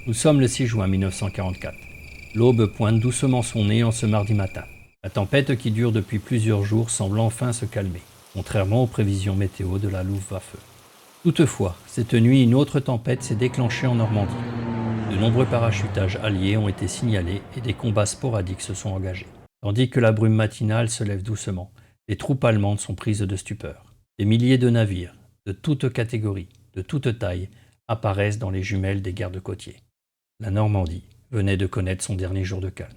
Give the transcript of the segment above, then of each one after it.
Nous sommes le 6 juin 1944. L'aube pointe doucement son nez en ce mardi matin. La tempête qui dure depuis plusieurs jours semble enfin se calmer, contrairement aux prévisions météo de la Luftwaffe. Toutefois, cette nuit, une autre tempête s'est déclenchée en Normandie. De nombreux parachutages alliés ont été signalés et des combats sporadiques se sont engagés. Tandis que la brume matinale se lève doucement, les troupes allemandes sont prises de stupeur. Des milliers de navires, de toutes catégories, de toutes tailles, apparaissent dans les jumelles des gardes-côtiers. La Normandie venait de connaître son dernier jour de calme.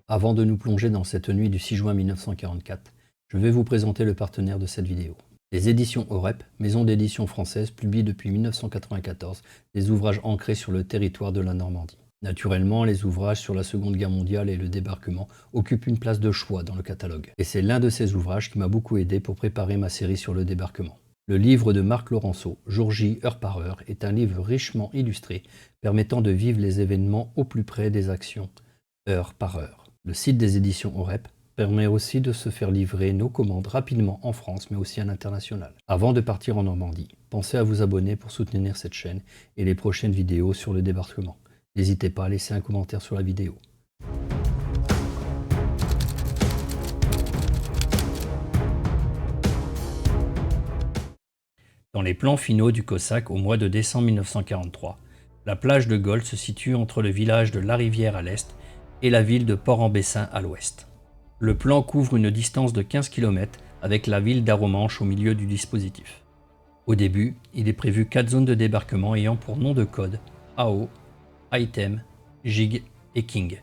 Avant de nous plonger dans cette nuit du 6 juin 1944, je vais vous présenter le partenaire de cette vidéo. Les éditions OREP, maison d'édition française, publient depuis 1994 des ouvrages ancrés sur le territoire de la Normandie. Naturellement, les ouvrages sur la Seconde Guerre mondiale et le débarquement occupent une place de choix dans le catalogue. Et c'est l'un de ces ouvrages qui m'a beaucoup aidé pour préparer ma série sur le débarquement. Le livre de Marc Laurenceau, Jour J, heure par heure, est un livre richement illustré, permettant de vivre les événements au plus près des actions, heure par heure. Le site des éditions OREP permet aussi de se faire livrer nos commandes rapidement en France, mais aussi à l'international. Avant de partir en Normandie, pensez à vous abonner pour soutenir cette chaîne et les prochaines vidéos sur le débarquement. N'hésitez pas à laisser un commentaire sur la vidéo. Dans les plans finaux du Cossack au mois de décembre 1943, la plage de Gol se situe entre le village de La Rivière à l'est et la ville de Port-en-Bessin à l'ouest. Le plan couvre une distance de 15 km avec la ville d'Arromanches au milieu du dispositif. Au début, il est prévu 4 zones de débarquement ayant pour nom de code AO, Item, Gig et King.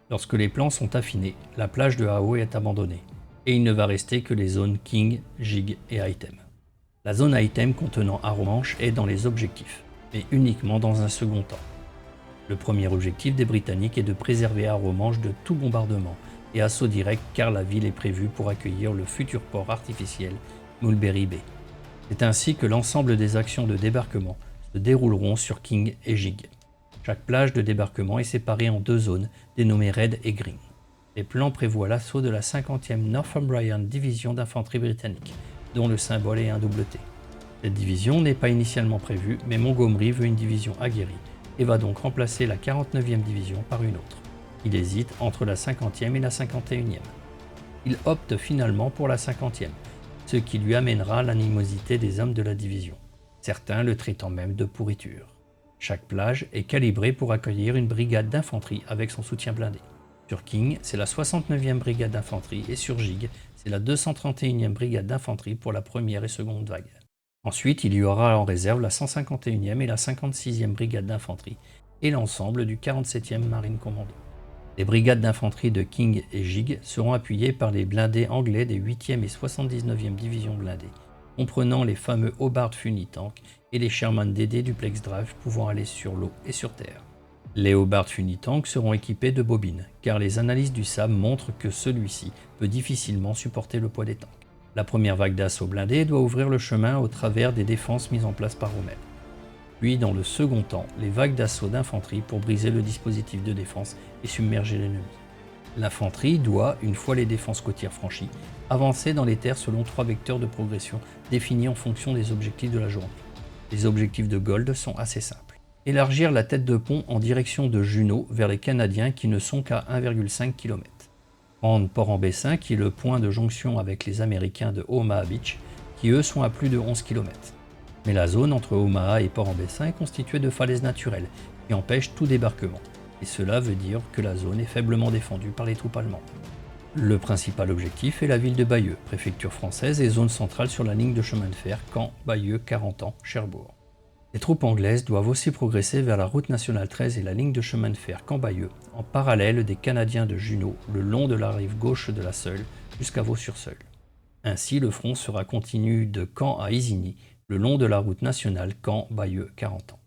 Lorsque les plans sont affinés, la plage de AO est abandonnée et il ne va rester que les zones King, Gig et Item. La zone Item contenant Arromanches est dans les objectifs, mais uniquement dans un second temps. Le premier objectif des Britanniques est de préserver Arromanches de tout bombardement et assaut direct car la ville est prévue pour accueillir le futur port artificiel Mulberry Bay. C'est ainsi que l'ensemble des actions de débarquement se dérouleront sur King et Gig. Chaque plage de débarquement est séparée en 2 zones dénommées Red et Green. Les plans prévoient l'assaut de la 50e Northumbrian Division d'infanterie britannique, dont le symbole est un double T. Cette division n'est pas initialement prévue, mais Montgomery veut une division aguerrie et va donc remplacer la 49e division par une autre. Il hésite entre la 50e et la 51e. Il opte finalement pour la 50e, ce qui lui amènera l'animosité des hommes de la division, certains le traitant même de pourriture. Chaque plage est calibrée pour accueillir une brigade d'infanterie avec son soutien blindé. Sur King, c'est la 69e brigade d'infanterie et sur Gig, c'est la 231e brigade d'infanterie pour la première et seconde vague. Ensuite, il y aura en réserve la 151e et la 56e brigade d'infanterie et l'ensemble du 47e Marine Commando. Les brigades d'infanterie de King et Gig seront appuyées par les blindés anglais des 8e et 79e divisions blindées, comprenant les fameux Hobart Funny Tank et les Sherman DD Duplex Drive pouvant aller sur l'eau et sur terre. Les Hobart Funny Tank seront équipés de bobines, car les analyses du SAM montrent que celui-ci peut difficilement supporter le poids des tanks. La première vague d'assaut blindé doit ouvrir le chemin au travers des défenses mises en place par Rommel. Puis, dans le second temps, les vagues d'assaut d'infanterie pour briser le dispositif de défense et submerger l'ennemi. L'infanterie doit, une fois les défenses côtières franchies, avancer dans les terres selon 3 vecteurs de progression définis en fonction des objectifs de la journée. Les objectifs de Gold sont assez simples. Élargir la tête de pont en direction de Juno vers les Canadiens qui ne sont qu'à 1,5 km. Prendre Port-en-Bessin qui est le point de jonction avec les Américains de Omaha Beach qui eux sont à plus de 11 km. Mais la zone entre Omaha et Port-en-Bessin est constituée de falaises naturelles qui empêchent tout débarquement. Et cela veut dire que la zone est faiblement défendue par les troupes allemandes. Le principal objectif est la ville de Bayeux, préfecture française et zone centrale sur la ligne de chemin de fer Caen-Bayeux, 40 ans, Cherbourg. Les troupes anglaises doivent aussi progresser vers la route nationale 13 et la ligne de chemin de fer Caen-Bayeux, en parallèle des Canadiens de Junot, le long de la rive gauche de la Seule, jusqu'à Vaux-sur-Seule. Ainsi, le front sera continu de Caen à Isigny, le long de la route nationale Caen-Bayeux, 40 ans.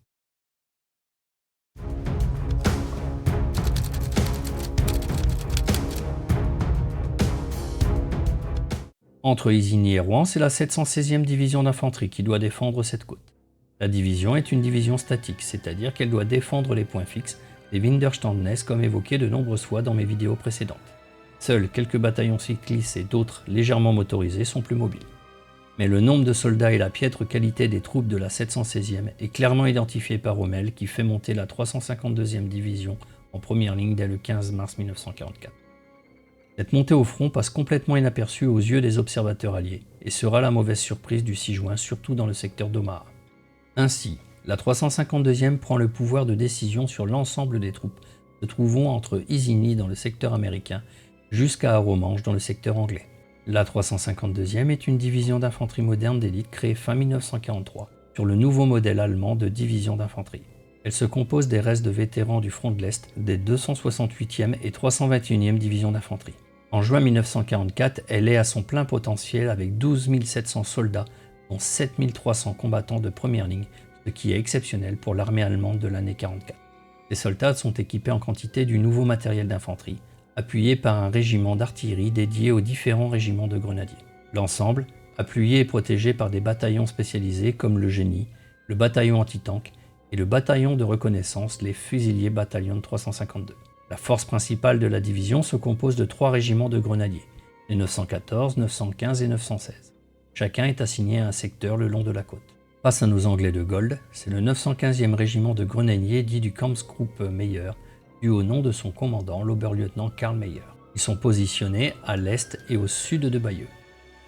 Entre Isigny et Rouen, c'est la 716e division d'infanterie qui doit défendre cette côte. La division est une division statique, c'est-à-dire qu'elle doit défendre les points fixes, les Widerstandsnetz comme évoqué de nombreuses fois dans mes vidéos précédentes. Seuls quelques bataillons cyclistes et d'autres légèrement motorisés sont plus mobiles. Mais le nombre de soldats et la piètre qualité des troupes de la 716e est clairement identifié par Rommel qui fait monter la 352e division en première ligne dès le 15 mars 1944. Cette montée au front passe complètement inaperçue aux yeux des observateurs alliés et sera la mauvaise surprise du 6 juin, surtout dans le secteur d'Omaha. Ainsi, la 352e prend le pouvoir de décision sur l'ensemble des troupes se trouvant entre Isigny dans le secteur américain jusqu'à Arromanches dans le secteur anglais. La 352e est une division d'infanterie moderne d'élite créée fin 1943 sur le nouveau modèle allemand de division d'infanterie. Elle se compose des restes de vétérans du front de l'Est des 268e et 321e divisions d'infanterie. En juin 1944, elle est à son plein potentiel avec 12 700 soldats, dont 7 300 combattants de première ligne, ce qui est exceptionnel pour l'armée allemande de l'année 44. Ces soldats sont équipés en quantité du nouveau matériel d'infanterie, appuyé par un régiment d'artillerie dédié aux différents régiments de grenadiers. L'ensemble, appuyé et protégé par des bataillons spécialisés comme le génie, le bataillon anti-tank et le bataillon de reconnaissance, les fusiliers bataillon 352. La force principale de la division se compose de 3 régiments de grenadiers, les 914, 915 et 916. Chacun est assigné à un secteur le long de la côte. Face à nos Anglais de Gold, c'est le 915e régiment de grenadiers dit du Kampfgruppe Meyer, dû au nom de son commandant, l'Oberlieutenant Karl Meyer. Ils sont positionnés à l'est et au sud de Bayeux.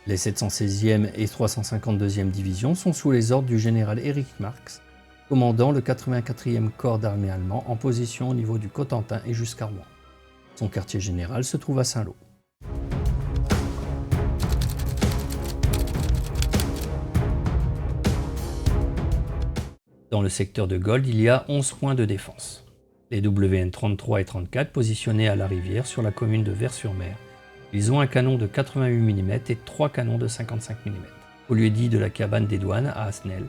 Les 716e et 352e divisions sont sous les ordres du général Erich Marx, commandant le 84e corps d'armée allemand en position au niveau du Cotentin et jusqu'à Rouen. Son quartier général se trouve à Saint-Lô. Dans le secteur de Gold, il y a 11 points de défense. Les WN 33 et 34 positionnés à la rivière sur la commune de Vers-sur-Mer. Ils ont un canon de 88 mm et 3 canons de 55 mm. Au lieu-dit de la cabane des douanes à Asnel,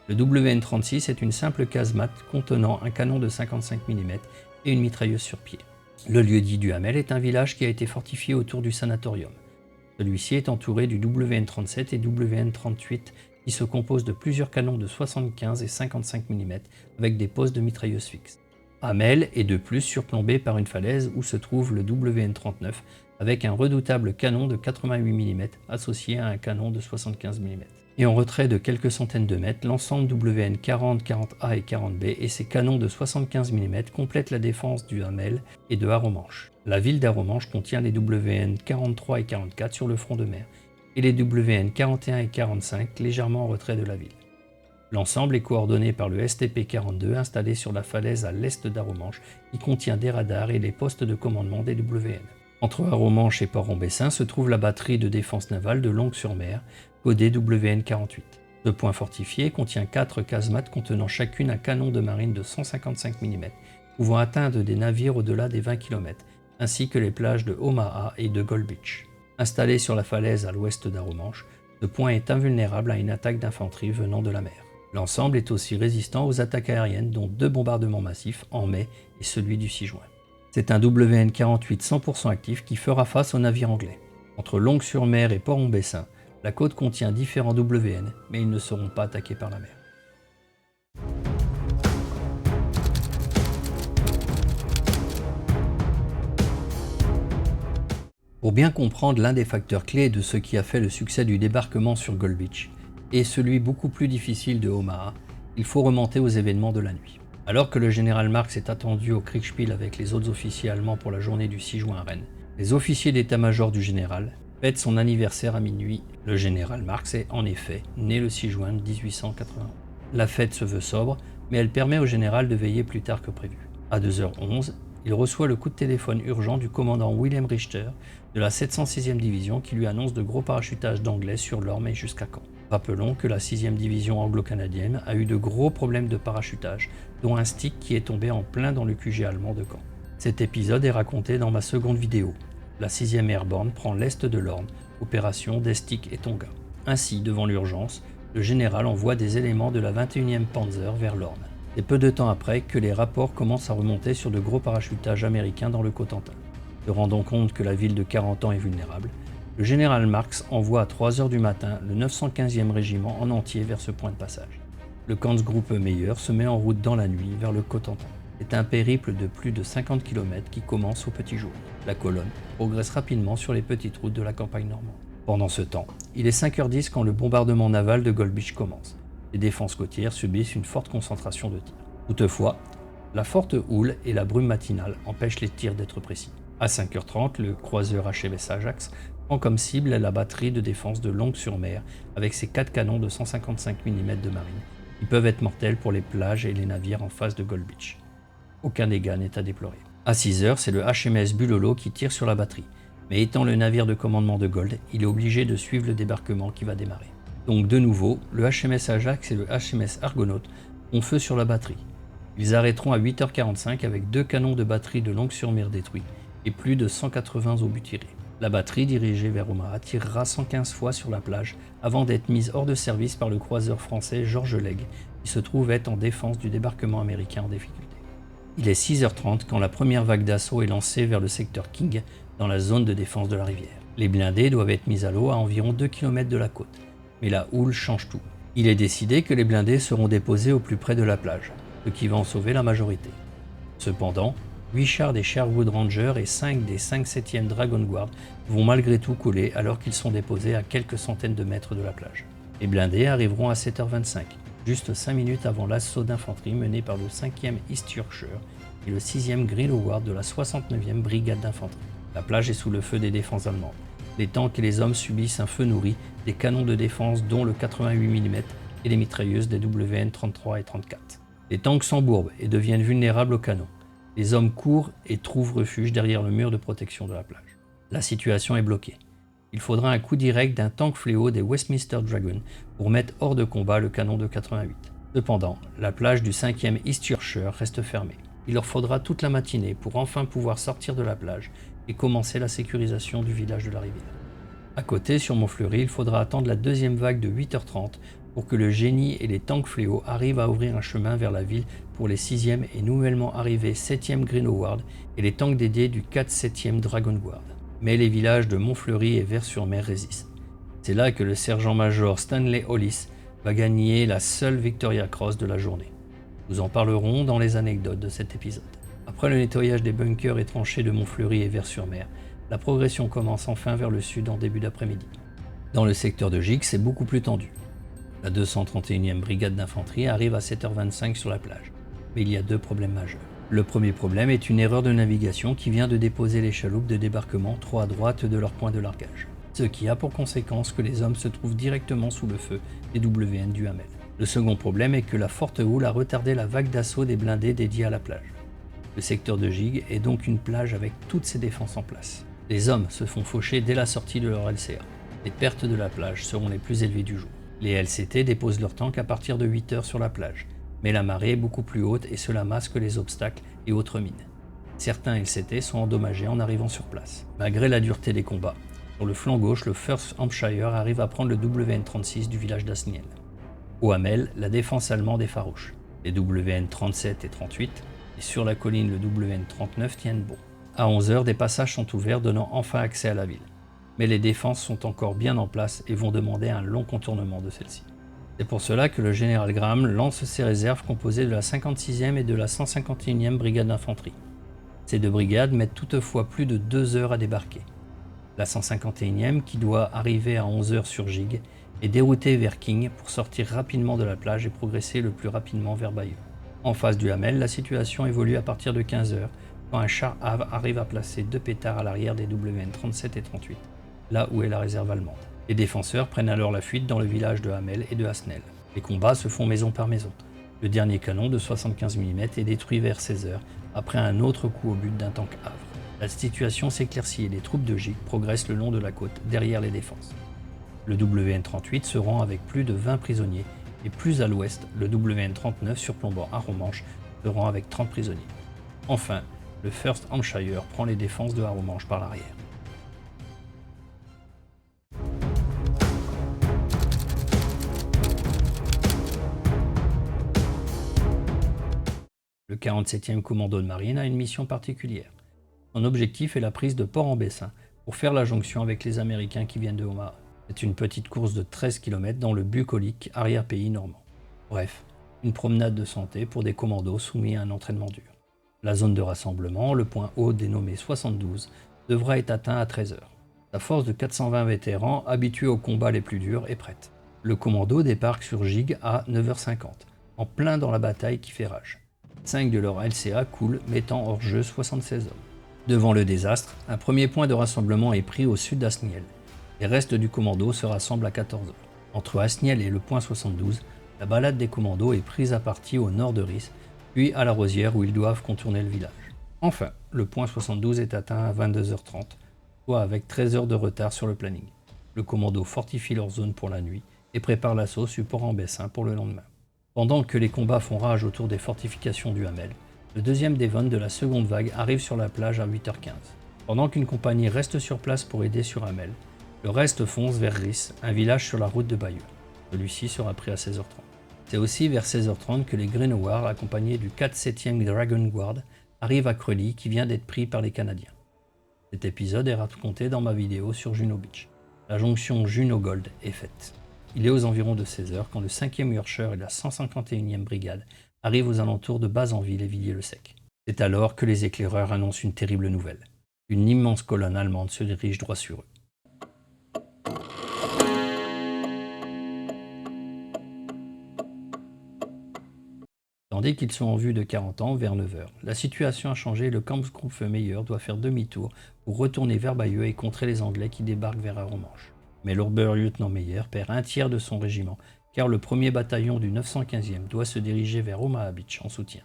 le WN 36 est une simple casemate contenant un canon de 55 mm et une mitrailleuse sur pied. Le lieu-dit du Hamel est un village qui a été fortifié autour du sanatorium. Celui-ci est entouré du WN 37 et WN 38 qui se composent de plusieurs canons de 75 et 55 mm avec des postes de mitrailleuses fixes. Hamel est de plus surplombé par une falaise où se trouve le WN 39 avec un redoutable canon de 88 mm associé à un canon de 75 mm. Et en retrait de quelques centaines de mètres, l'ensemble WN 40, 40A et 40B et ses canons de 75 mm complètent la défense du Hamel et de Arromanches. La ville d'Arromanches contient les WN 43 et 44 sur le front de mer et les WN 41 et 45 légèrement en retrait de la ville. L'ensemble est coordonné par le STP-42 installé sur la falaise à l'est d'Arromanches qui contient des radars et les postes de commandement des WN. Entre Arromanches et Port-en-Bessin se trouve la batterie de défense navale de Longues-sur-Mer, codée WN 48. Ce point fortifié contient 4 casemates contenant chacune un canon de marine de 155 mm, pouvant atteindre des navires au-delà des 20 km, ainsi que les plages de Omaha et de Gold Beach. Installé sur la falaise à l'ouest d'Arromanches, ce point est invulnérable à une attaque d'infanterie venant de la mer. L'ensemble est aussi résistant aux attaques aériennes, dont 2 bombardements massifs en mai et celui du 6 juin. C'est un WN 48 100% actif qui fera face aux navires anglais. Entre Longues-sur-Mer et Port-en-Bessin, la côte contient différents WN, mais ils ne seront pas attaqués par la mer. Pour bien comprendre l'un des facteurs clés de ce qui a fait le succès du débarquement sur Gold Beach, et celui beaucoup plus difficile de Omaha, il faut remonter aux événements de la nuit. Alors que le général Marx est attendu au Kriegspiel avec les autres officiers allemands pour la journée du 6 juin à Rennes, les officiers d'état-major du général fêtent son anniversaire à minuit. Le général Marx est en effet né le 6 juin 1881. La fête se veut sobre, mais elle permet au général de veiller plus tard que prévu. À 2h11, il reçoit le coup de téléphone urgent du commandant Wilhelm Richter de la 706e division qui lui annonce de gros parachutages d'anglais sur l'Orme et jusqu'à Caen. Rappelons que la 6e division anglo-canadienne a eu de gros problèmes de parachutage, dont un stick qui est tombé en plein dans le QG allemand de Caen. Cet épisode est raconté dans ma seconde vidéo. La 6e Airborne prend l'est de l'Orne, opération Destic et Tonga. Ainsi, devant l'urgence, le général envoie des éléments de la 21e Panzer vers l'Orne. C'est peu de temps après que les rapports commencent à remonter sur de gros parachutages américains dans le Cotentin. Se rendant compte que la ville de 40 ans est vulnérable, Le général Marx envoie à 3 heures du matin le 915e régiment en entier vers ce point de passage. Le Kampfgruppe Meyer se met en route dans la nuit vers le Cotentin. C'est un périple de plus de 50 km qui commence au petit jour. La colonne progresse rapidement sur les petites routes de la campagne normande. Pendant ce temps, il est 5h10 quand le bombardement naval de Gold commence. Les défenses côtières subissent une forte concentration de tirs. Toutefois, la forte houle et la brume matinale empêchent les tirs d'être précis. À 5h30, le croiseur HMS Ajax prend comme cible la batterie de défense de Longues-sur-Mer avec ses 4 canons de 155 mm de marine, qui peuvent être mortels pour les plages et les navires en face de Gold Beach. Aucun dégât n'est à déplorer. À 6h, c'est le HMS Bulolo qui tire sur la batterie, mais étant le navire de commandement de Gold, il est obligé de suivre le débarquement qui va démarrer. Donc de nouveau, le HMS Ajax et le HMS Argonaut font feu sur la batterie. Ils arrêteront à 8h45 avec 2 canons de batterie de Longues-sur-Mer détruits et plus de 180 obus tirés. La batterie dirigée vers Omaha tirera 115 fois sur la plage avant d'être mise hors de service par le croiseur français George Legge qui se trouve être en défense du débarquement américain en difficulté. Il est 6h30 quand la première vague d'assaut est lancée vers le secteur King dans la zone de défense de la rivière. Les blindés doivent être mis à l'eau à environ 2 km de la côte, mais la houle change tout. Il est décidé que les blindés seront déposés au plus près de la plage, ce qui va en sauver la majorité. Cependant, 8 chars des Sherwood Rangers et 5 des 5 7e Dragon Guard vont malgré tout couler alors qu'ils sont déposés à quelques centaines de mètres de la plage. Les blindés arriveront à 7h25, juste 5 minutes avant l'assaut d'infanterie mené par le 5e East Yorkshire et le 6e Green Howard de la 69e Brigade d'infanterie. La plage est sous le feu des défenses allemandes. Les tanks et les hommes subissent un feu nourri des canons de défense dont le 88 mm et les mitrailleuses des WN-33 et 34. Les tanks s'embourbent et deviennent vulnérables aux canons. Les hommes courent et trouvent refuge derrière le mur de protection de la plage. La situation est bloquée. Il faudra un coup direct d'un tank fléau des Westminster Dragons pour mettre hors de combat le canon de 88. Cependant, la plage du 5e East Yorkshire reste fermée. Il leur faudra toute la matinée pour enfin pouvoir sortir de la plage et commencer la sécurisation du village de la rivière. À côté, sur Montfleury, il faudra attendre la deuxième vague de 8h30 pour que le génie et les tanks fléaux arrivent à ouvrir un chemin vers la ville pour les 6e et nouvellement arrivés 7e Green Howard et les tanks dédiés du 4-7e Dragon Guard. Mais les villages de Montfleury et Vers-sur-Mer résistent. C'est là que le sergent-major Stanley Hollis va gagner la seule Victoria Cross de la journée. Nous en parlerons dans les anecdotes de cet épisode. Après le nettoyage des bunkers et tranchées de Montfleury et Vers-sur-Mer, la progression commence enfin vers le sud en début d'après-midi. Dans le secteur de Gig, c'est beaucoup plus tendu. La 231e brigade d'infanterie arrive à 7h25 sur la plage, mais il y a 2 problèmes majeurs. Le premier problème est une erreur de navigation qui vient de déposer les chaloupes de débarquement trop à droite de leur point de largage, ce qui a pour conséquence que les hommes se trouvent directement sous le feu des WN du Hamel. Le second problème est que la forte houle a retardé la vague d'assaut des blindés dédiés à la plage. Le secteur de Gig est donc une plage avec toutes ses défenses en place. Les hommes se font faucher dès la sortie de leur LCA. Les pertes de la plage seront les plus élevées du jour. Les LCT déposent leurs tanks à partir de 8h sur la plage, mais la marée est beaucoup plus haute et cela masque les obstacles et autres mines. Certains LCT sont endommagés en arrivant sur place. Malgré la dureté des combats, sur le flanc gauche, le 1st Hampshire arrive à prendre le WN-36 du village d'Asniel. Au Hamel, la défense allemande est farouche. Les WN-37 et 38, et sur la colline le WN-39 tiennent bon. À 11h, des passages sont ouverts donnant enfin accès à la ville. Mais les défenses sont encore bien en place et vont demander un long contournement de celle-ci. C'est pour cela que le général Graham lance ses réserves composées de la 56e et de la 151e brigade d'infanterie. Ces 2 brigades mettent toutefois plus de 2 heures à débarquer. La 151e, qui doit arriver à 11h sur Gig, est déroutée vers King pour sortir rapidement de la plage et progresser le plus rapidement vers Bayeux. En face du Hamel, la situation évolue à partir de 15h, quand un char Havre arrive à placer 2 pétards à l'arrière des WN-37 et 38, là où est la réserve allemande. Les défenseurs prennent alors la fuite dans le village de Hamel et de Asnel. Les combats se font maison par maison. Le dernier canon de 75 mm est détruit vers 16h, après un autre coup au but d'un tank Havre. La situation s'éclaircit et les troupes de Gig progressent le long de la côte, derrière les défenses. Le WN-38 se rend avec plus de 20 prisonniers, et plus à l'ouest, le WN-39 surplombant Arromanches se rend avec 30 prisonniers. Enfin, le 1st Hampshire prend les défenses de Arromanches par l'arrière. Le 47e commando de marine a une mission particulière. Son objectif est la prise de Port-en-Bessin pour faire la jonction avec les Américains qui viennent de Omaha. C'est une petite course de 13 km dans le bucolique arrière-pays normand. Bref, une promenade de santé pour des commandos soumis à un entraînement dur. La zone de rassemblement, le point haut dénommé 72, devra être atteint à 13 h. La force de 420 vétérans, habitués aux combats les plus durs, est prête. Le commando débarque sur Gig à 9h50, en plein dans la bataille qui fait rage. 5 de leurs LCA coulent, mettant hors jeu 76 hommes. Devant le désastre, un premier point de rassemblement est pris au sud d'Asniel. Les restes du commando se rassemblent à 14 h. Entre Asniel et le point 72, la balade des commandos est prise à partie au nord de Ris, puis à la Rosière où ils doivent contourner le village. Enfin, le point 72 est atteint à 22h30, soit avec 13 heures de retard sur le planning. Le commando fortifie leur zone pour la nuit et prépare l'assaut sur Port-en-Bessin pour le lendemain. Pendant que les combats font rage autour des fortifications du Hamel, le deuxième Devon de la seconde vague arrive sur la plage à 8h15. Pendant qu'une compagnie reste sur place pour aider sur Hamel, le reste fonce vers Ris, un village sur la route de Bayeux. Celui-ci sera pris à 16h30. C'est aussi vers 16h30 que les Grenouards, accompagnés du 4/7e Dragon Guard, arrivent à Creully qui vient d'être pris par les Canadiens. Cet épisode est raconté dans ma vidéo sur Juno Beach. La jonction Juno-Gold est faite. Il est aux environs de 16h quand le 5e Yorkshire et la 151e brigade arrivent aux alentours de Bazanville et Villiers-le-Sec. C'est alors que les éclaireurs annoncent une terrible nouvelle. Une immense colonne allemande se dirige droit sur eux. Tandis qu'ils sont en vue de 40 ans, vers 9h, la situation a changé et le Kampfgruppe-Meyer doit faire demi-tour pour retourner vers Bayeux et contrer les Anglais qui débarquent vers Arromanches. Mais l'Oberlieutenant Meyer perd un tiers de son régiment, car le 1er bataillon du 915e doit se diriger vers Omaha Beach en soutien.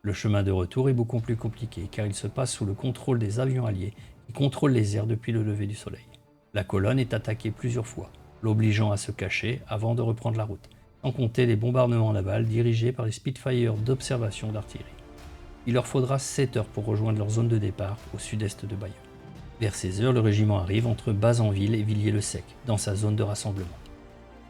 Le chemin de retour est beaucoup plus compliqué, car il se passe sous le contrôle des avions alliés qui contrôlent les airs depuis le lever du soleil. La colonne est attaquée plusieurs fois, l'obligeant à se cacher avant de reprendre la route, sans compter les bombardements navals dirigés par les Spitfire d'observation d'artillerie. Il leur faudra 7 heures pour rejoindre leur zone de départ au sud-est de Bayeux. Vers 16 heures, le régiment arrive entre Bazanville et Villiers-le-Sec, dans sa zone de rassemblement.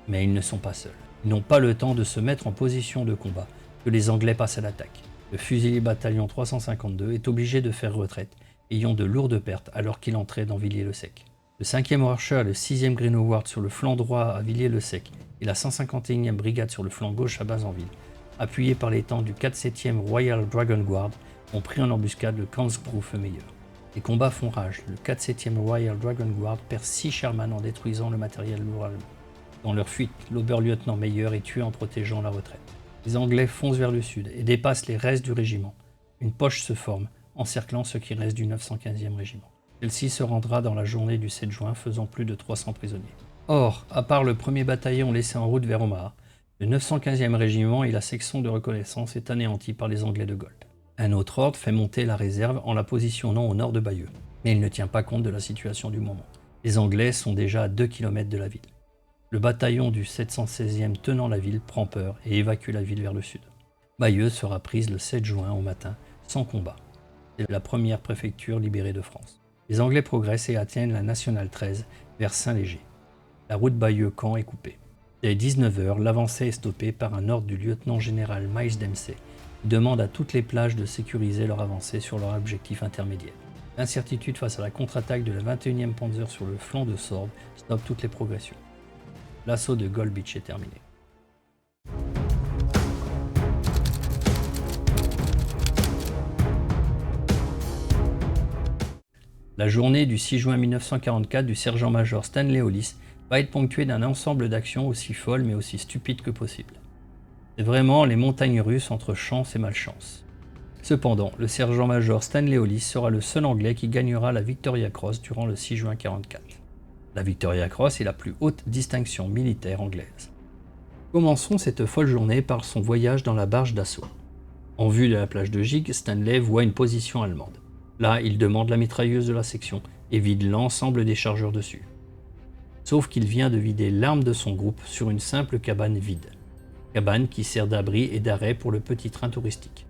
Mais ils ne sont pas seuls. Ils n'ont pas le temps de se mettre en position de combat, que les Anglais passent à l'attaque. Le fusilier bataillon 352 est obligé de faire retraite, ayant de lourdes pertes alors qu'il entrait dans Villiers-le-Sec. Le 5e Archer et le 6e Grenouard sur le flanc droit à Villiers-le-Sec et la 151e brigade sur le flanc gauche à Bazanville, appuyés par les tanks du 4/7e Royal Dragon Guard, ont pris en embuscade le Kampfgruppe-Meyer. Les combats font rage. Le 4/7e Royal Dragon Guard perd 6 Sherman en détruisant le matériel lourd allemand. Dans leur fuite, l'Oberlieutenant Meyer est tué en protégeant la retraite. Les Anglais foncent vers le sud et dépassent les restes du régiment. Une poche se forme, encerclant ce qui reste du 915e régiment. Celle-ci se rendra dans la journée du 7 juin, faisant plus de 300 prisonniers. Or, à part le 1er bataillon laissé en route vers Omaha, le 915e régiment et la section de reconnaissance est anéanti par les Anglais de Gold. Un autre ordre fait monter la réserve en la positionnant au nord de Bayeux, mais il ne tient pas compte de la situation du moment. Les Anglais sont déjà à 2 km de la ville. Le bataillon du 716e tenant la ville prend peur et évacue la ville vers le sud. Bayeux sera prise le 7 juin au matin, sans combat. C'est la première préfecture libérée de France. Les Anglais progressent et atteignent la Nationale 13 vers Saint-Léger. La route Bayeux-Caen est coupée. Dès 19h, l'avancée est stoppée par un ordre du lieutenant-général Miles Dempsey, qui demande à toutes les plages de sécuriser leur avancée sur leur objectif intermédiaire. L'incertitude face à la contre-attaque de la 21e Panzer sur le flanc de Sorbe stoppe toutes les progressions. L'assaut de Gold Beach est terminé. La journée du 6 juin 1944 du sergent-major Stanley Hollis va être ponctuée d'un ensemble d'actions aussi folles mais aussi stupides que possible. C'est vraiment les montagnes russes entre chance et malchance. Cependant, le sergent-major Stanley Hollis sera le seul Anglais qui gagnera la Victoria Cross durant le 6 juin 1944. La Victoria Cross est la plus haute distinction militaire anglaise. Commençons cette folle journée par son voyage dans la barge d'assaut. En vue de la plage de Gig, Stanley voit une position allemande. Là, il demande la mitrailleuse de la section et vide l'ensemble des chargeurs dessus. Sauf qu'il vient de vider l'arme de son groupe sur une simple cabane vide. Cabane qui sert d'abri et d'arrêt pour le petit train touristique.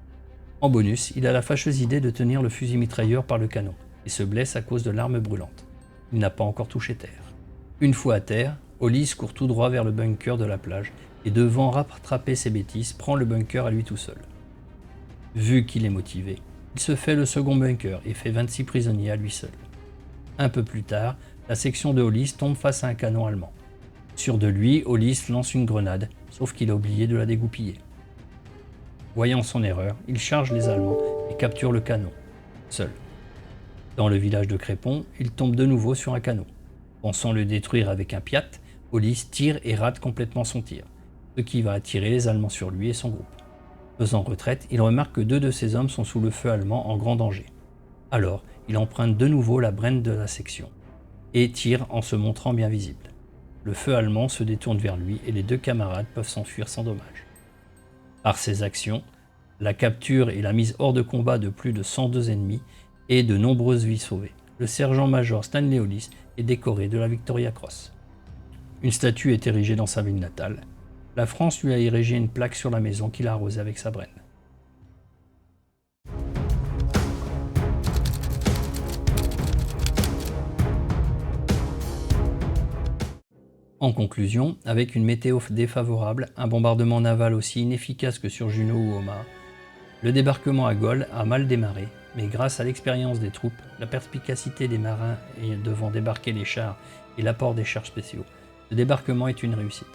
En bonus, il a la fâcheuse idée de tenir le fusil mitrailleur par le canon et se blesse à cause de l'arme brûlante. Il n'a pas encore touché terre. Une fois à terre, Hollis court tout droit vers le bunker de la plage et devant rattraper ses bêtises, prend le bunker à lui tout seul. Vu qu'il est motivé, il se fait le second bunker et fait 26 prisonniers à lui seul. Un peu plus tard, la section de Hollis tombe face à un canon allemand. Sûr de lui, Hollis lance une grenade, sauf qu'il a oublié de la dégoupiller. Voyant son erreur, il charge les Allemands et capture le canon, seul. Dans le village de Crépon, il tombe de nouveau sur un canon. Pensant le détruire avec un Piat, Hollis tire et rate complètement son tir, ce qui va attirer les Allemands sur lui et son groupe. Faisant retraite, il remarque que 2 de ses hommes sont sous le feu allemand en grand danger. Alors, il emprunte de nouveau la brenne de la section et tire en se montrant bien visible. Le feu allemand se détourne vers lui et les 2 camarades peuvent s'enfuir sans dommage. Par ces actions, la capture et la mise hors de combat de plus de 102 ennemis et de nombreuses vies sauvées, le sergent-major Stanley Hollis est décoré de la Victoria Cross. Une statue est érigée dans sa ville natale. La France lui a érigé une plaque sur la maison qu'il a arrosée avec sa brenne. En conclusion, avec une météo défavorable, un bombardement naval aussi inefficace que sur Juno ou Omaha, le débarquement à Gol a mal démarré, mais grâce à l'expérience des troupes, la perspicacité des marins devant débarquer les chars et l'apport des chars spéciaux, le débarquement est une réussite.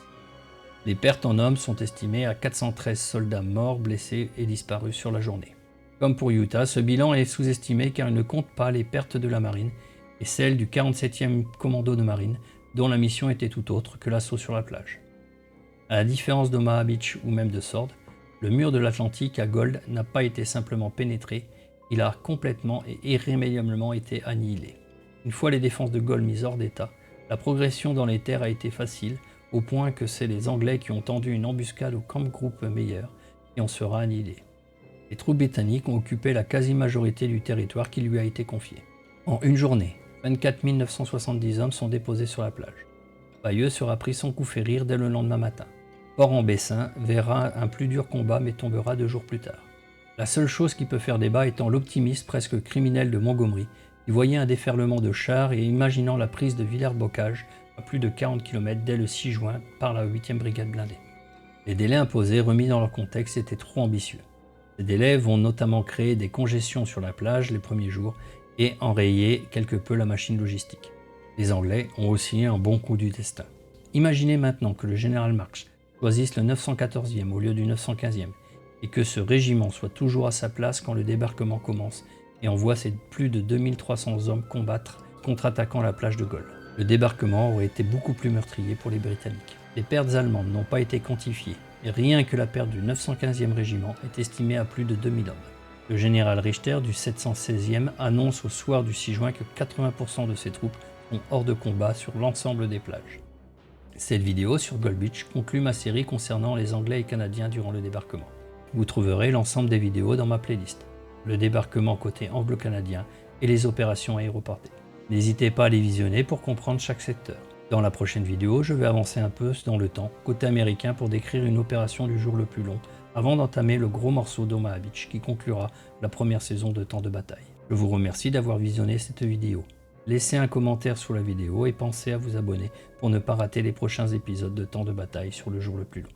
Les pertes en hommes sont estimées à 413 soldats morts, blessés et disparus sur la journée. Comme pour Utah, ce bilan est sous-estimé car il ne compte pas les pertes de la marine et celles du 47e commando de marine, dont la mission était tout autre que l'assaut sur la plage. À la différence d'Omaha Beach ou même de Sword, le mur de l'Atlantique à Gold n'a pas été simplement pénétré, il a complètement et irrémédiablement été annihilé. Une fois les défenses de Gold mises hors d'état, la progression dans les terres a été facile, au point que c'est les Anglais qui ont tendu une embuscade au Camp Group Meyer et on sera annihilé. Les troupes britanniques ont occupé la quasi-majorité du territoire qui lui a été confié. En une journée, 24 970 hommes sont déposés sur la plage. Bayeux sera pris sans coup férir dès le lendemain matin. Port-en-Bessin verra un plus dur combat mais tombera 2 jours plus tard. La seule chose qui peut faire débat étant l'optimisme presque criminel de Montgomery, qui voyait un déferlement de chars et imaginant la prise de Villers-Bocage à plus de 40 km dès le 6 juin par la 8e brigade blindée. Les délais imposés remis dans leur contexte étaient trop ambitieux. Ces délais vont notamment créer des congestions sur la plage les premiers jours et enrayer quelque peu la machine logistique. Les Anglais ont aussi un bon coup du destin. Imaginez maintenant que le général March choisisse le 914e au lieu du 915e et que ce régiment soit toujours à sa place quand le débarquement commence et envoie ses plus de 2300 hommes combattre contre-attaquant la plage de Gol. Le débarquement aurait été beaucoup plus meurtrier pour les Britanniques. Les pertes allemandes n'ont pas été quantifiées et rien que la perte du 915e régiment est estimée à plus de 2000 hommes. Le général Richter du 716e annonce au soir du 6 juin que 80% de ses troupes sont hors de combat sur l'ensemble des plages. Cette vidéo sur Gold Beach conclut ma série concernant les Anglais et Canadiens durant le débarquement. Vous trouverez l'ensemble des vidéos dans ma playlist, le débarquement côté anglo-canadien et les opérations aéroportées. N'hésitez pas à les visionner pour comprendre chaque secteur. Dans la prochaine vidéo, je vais avancer un peu dans le temps, côté américain, pour décrire une opération du jour le plus long, avant d'entamer le gros morceau d'Omaha Beach qui conclura la première saison de Temps de bataille. Je vous remercie d'avoir visionné cette vidéo. Laissez un commentaire sous la vidéo et pensez à vous abonner pour ne pas rater les prochains épisodes de Temps de bataille sur le jour le plus long.